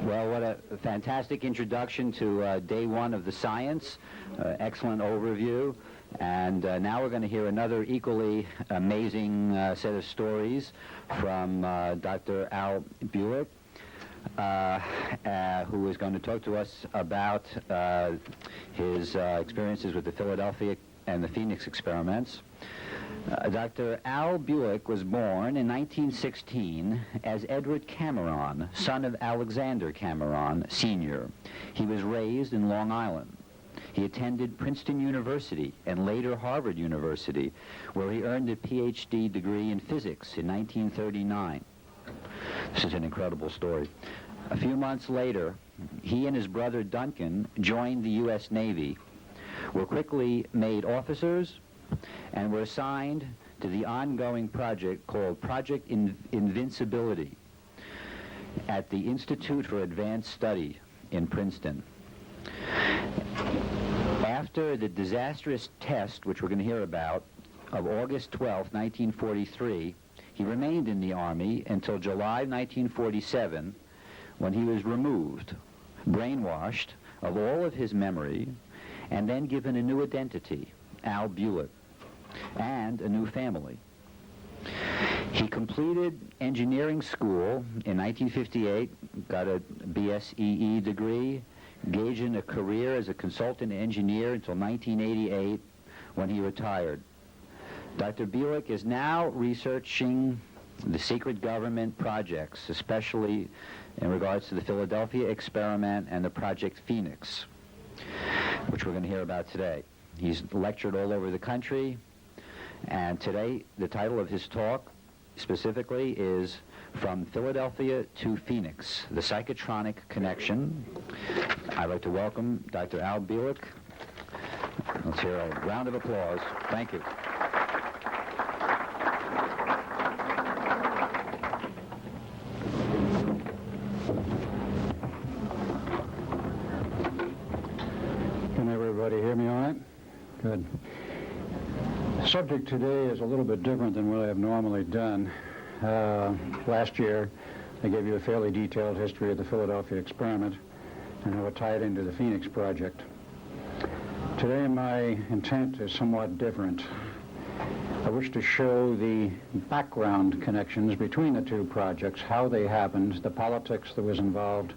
Well, what a fantastic introduction to day one of the science. Excellent overview. And now we're going to hear another equally amazing set of stories from Dr. Al Bielek, who is going to talk to us about his experiences with the Philadelphia and the Phoenix experiments. Dr. Al Bielek was born in 1916 as Edward Cameron, son of Alexander Cameron, Sr. He was raised in Long Island. He attended Princeton University and later Harvard University, where he earned a Ph.D. degree in physics in 1939. This is an incredible story. A few months later, he and his brother Duncan joined the U.S. Navy, were quickly made officers, and were assigned to the ongoing project called Project Invincibility at the Institute for Advanced Study in Princeton. After the disastrous test, which we're going to hear about, of August 12, 1943, he remained in the Army until July 1947, when he was removed, brainwashed of all of his memory, and then given a new identity, Al Bielek, and a new family. He completed engineering school in 1958, got a BSEE degree, engaged in a career as a consultant engineer until 1988, when he retired. Dr. Bielek is now researching the secret government projects, especially in regards to the Philadelphia experiment and the Project Phoenix, which we're going to hear about today. He's lectured all over the country, and today the title of his talk specifically is From Philadelphia to Phoenix, the Psychotronic Connection. I'd like to welcome Dr. Al Bielek. Let's hear a round of applause. Thank you. Can everybody hear me all right? Good. The subject today is a little bit different than what I have normally done. Last year, I gave you a fairly detailed history of the Philadelphia experiment and how it tied into the Phoenix project. Today, my intent is somewhat different. I wish to show the background connections between the two projects, how they happened, the politics that was involved,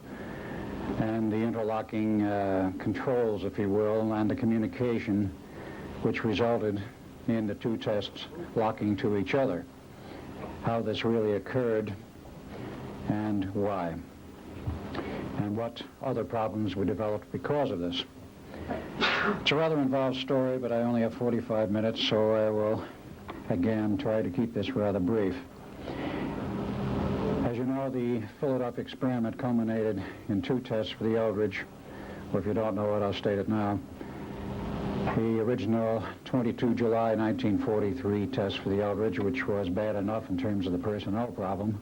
and the interlocking controls, if you will, and the communication which resulted in the two tests locking to each other. How this really occurred and why, and what other problems were developed because of this. It's a rather involved story, but I only have 45 minutes, so I will again try to keep this rather brief. As you know, the Philadelphia experiment culminated in two tests for the Eldridge, or if you don't know it, I'll state it now. The original 22 July 1943 test for the Eldridge, which was bad enough in terms of the personnel problem,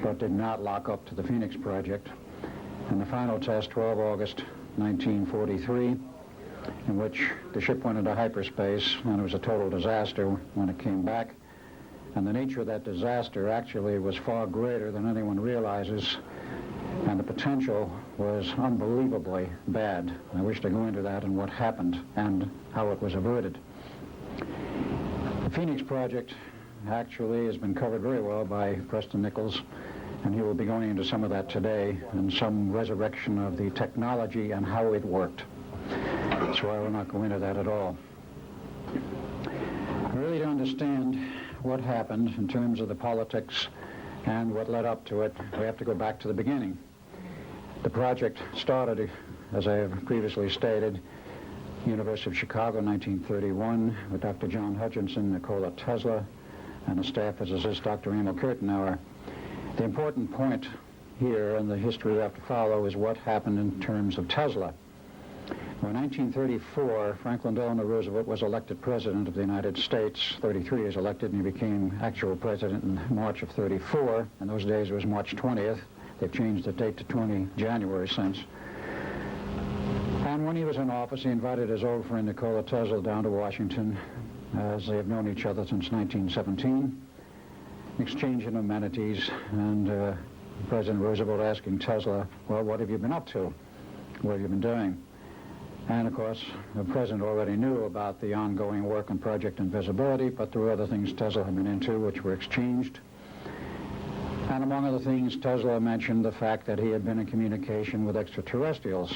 but did not lock up to the Phoenix project. And the final test, 12 August 1943, in which the ship went into hyperspace, and it was a total disaster when it came back. And the nature of that disaster actually was far greater than anyone realizes, and the potential was unbelievably bad. I wish to go into that and what happened and how it was averted. The Phoenix project actually has been covered very well by Preston Nichols, and he will be going into some of that today and some resurrection of the technology and how it worked. So I will not go into that at all. Really, to understand what happened in terms of the politics and what led up to it, we have to go back to the beginning. The project started, as I have previously stated, University of Chicago, 1931, with Dr. John Hutchinson, Nikola Tesla, and a staff physicist, Dr. Emil Kirtenauer. The important point here in the history we have to follow is what happened in terms of Tesla. Well, in 1934, Franklin Delano Roosevelt was elected president of the United States. 33 he was elected, and he became actual president in March of 34. In those days, it was March 20th. They've changed the date to 20 January since. And when he was in office, he invited his old friend Nikola Tesla down to Washington, as they have known each other since 1917, exchanging amenities, and President Roosevelt asking Tesla, well, what have you been up to? What have you been doing? And, of course, the President already knew about the ongoing work on Project Invisibility, but there were other things Tesla had been into which were exchanged. And among other things, Tesla mentioned the fact that he had been in communication with extraterrestrials.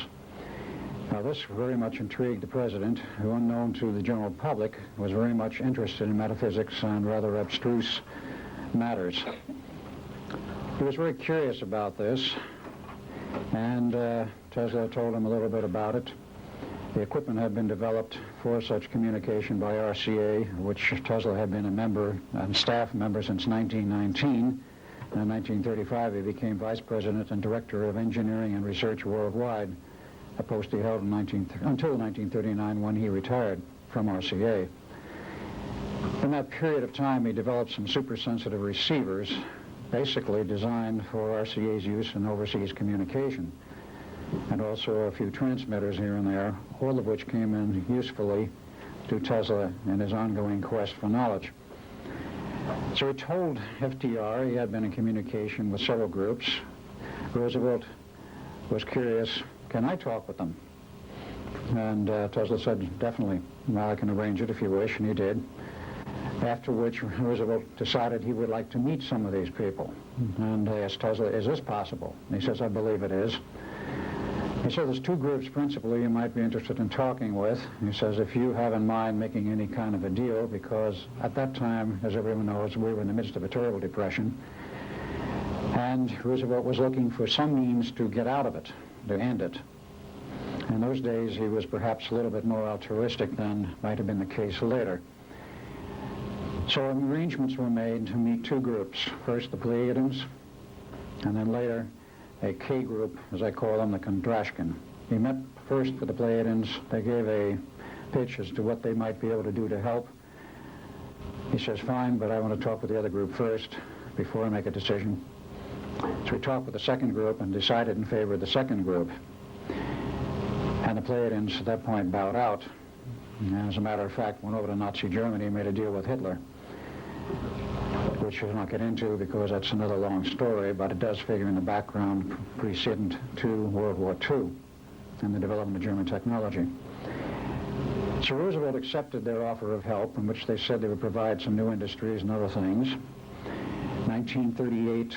Now, this very much intrigued the President, who, unknown to the general public, was very much interested in metaphysics and rather abstruse matters. He was very curious about this, and Tesla told him a little bit about it. The equipment had been developed for such communication by RCA, which Tesla had been a member and staff member since 1919. In 1935, he became Vice President and Director of Engineering and Research Worldwide, a post he held until 1939 when he retired from RCA. In that period of time, he developed some super-sensitive receivers, basically designed for RCA's use in overseas communication, and also a few transmitters here and there, all of which came in usefully to Tesla in his ongoing quest for knowledge. So he told FDR he had been in communication with several groups. Roosevelt was curious, can I talk with them? And Tesla said, definitely, well, I can arrange it if you wish, and he did. After which Roosevelt decided he would like to meet some of these people. And they asked Tesla, is this possible? And he says, I believe it is. He said, there's two groups principally you might be interested in talking with. He says, if you have in mind making any kind of a deal, because at that time, as everyone knows, we were in the midst of a terrible depression, and Roosevelt was looking for some means to get out of it, to end it. In those days, he was perhaps a little bit more altruistic than might have been the case later. So arrangements were made to meet two groups. First, the Pleiadians, and then later, a K group, as I call them, the Kondrashkin. He met first with the Pleiadians. They gave a pitch as to what they might be able to do to help. He says, fine, but I want to talk with the other group first before I make a decision. So he talked with the second group and decided in favor of the second group. And the Pleiadians at that point bowed out. And as a matter of fact, went over to Nazi Germany and made a deal with Hitler, which we'll not get into because that's another long story, but it does figure in the background precedent to World War II and the development of German technology. So Roosevelt accepted their offer of help, in which they said they would provide some new industries and other things. 1938,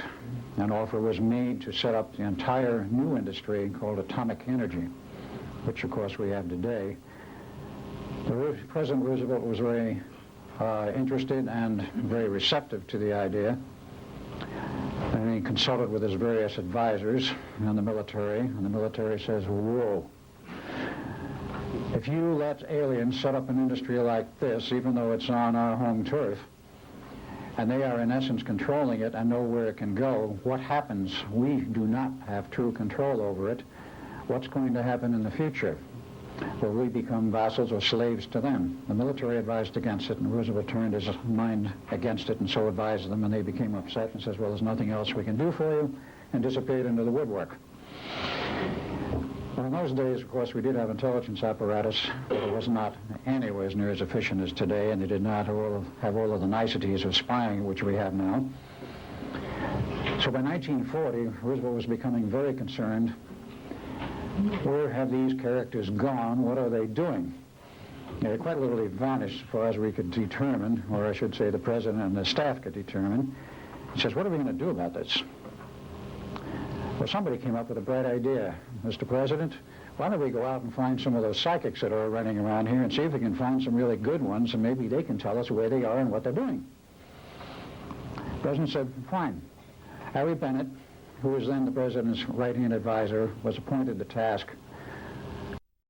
an offer was made to set up the entire new industry called atomic energy, which of course we have today. President Roosevelt was very interested and very receptive to the idea. And he consulted with his various advisors and the military says, whoa, if you let aliens set up an industry like this, even though it's on our home turf, and they are in essence controlling it and know where it can go, what happens? We do not have true control over it. What's going to happen in the future? Will we become vassals or slaves to them? The military advised against it, and Roosevelt turned his mind against it and so advised them, and they became upset and says, well, there's nothing else we can do for you, and disappeared into the woodwork. Well, in those days, of course, we did have intelligence apparatus, but it was not anywhere as near as efficient as today, and they did not have all of the niceties of spying, which we have now. So by 1940, Roosevelt was becoming very concerned. Where have these characters gone? What are they doing? They quite literally vanished as far as we could determine, or I should say the president and the staff could determine. He says, what are we going to do about this? Well, somebody came up with a bright idea. Mr. President, why don't we go out and find some of those psychics that are running around here and see if we can find some really good ones, and maybe they can tell us where they are and what they're doing. The president said, fine. Harry Bennett, who was then the president's right-hand advisor, was appointed the task